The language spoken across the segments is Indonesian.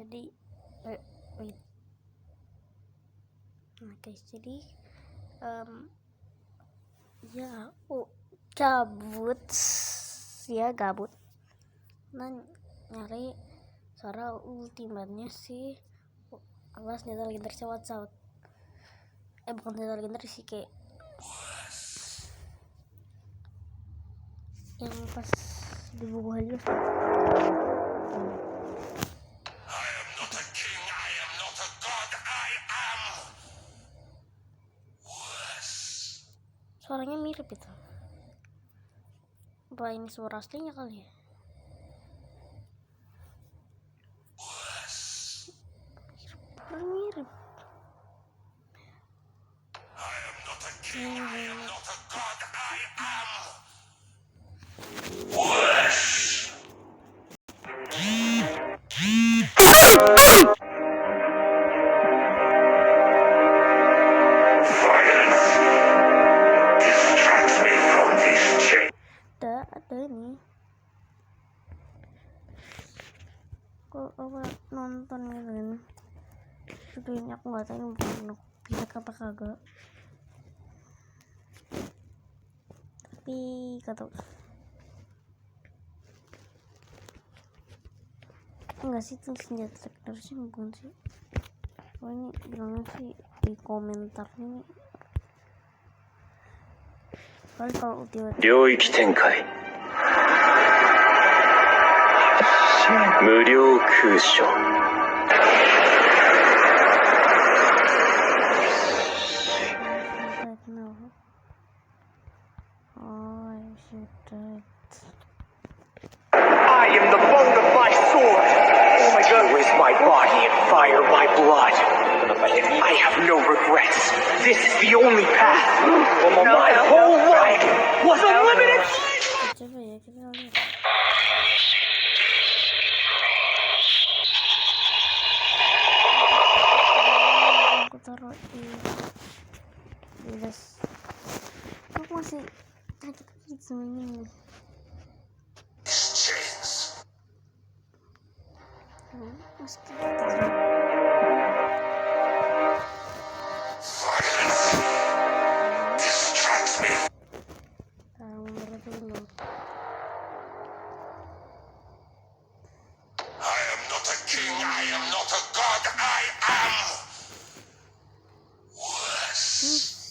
Jadi wait. Nah guys, jadi gabut nah nyari suara ultimatnya si alas Nether Ginter si WhatsApp bukan Nether Ginter sih, kayak yang pas di buku Helios. Suaranya mirip itu. Apa ini suara aslinya kali ya? Mirip. Ada ini. Kalau nonton gitu kan. Videonya aku nggak tahu bisa apa kagak. Tapi kata enggak sih, itu senjata harusnya bukan sih. Pokoknya bilangnya sih di komentar ini. Kalau tiba-tiba 領域展開無料空所 I am the bone of my sword. Oh my God. With my body and fire my blood. I have no regrets. This is the only path. My whole life was unlimited. coba ya, kita lihat. Aku taruh di les. Aku masih sakit sama ini. Masih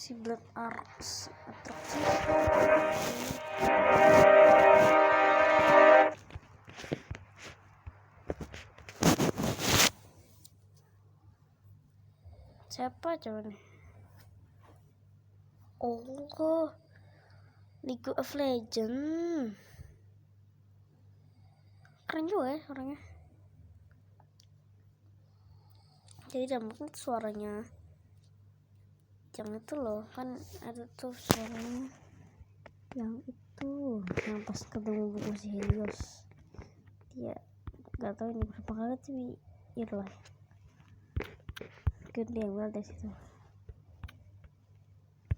si Black Arks atraksi. Siapa coba nih? Oh, League of Legends. Keren juga ya orangnya. Jadi dampaknya suaranya yang itu loh, kan ada tuh suaranya yang itu yang pas ketemu buku si Helios. Dia nggak tahu ini berapa kali, tapi ya lah, mungkin dia ambil dari situ.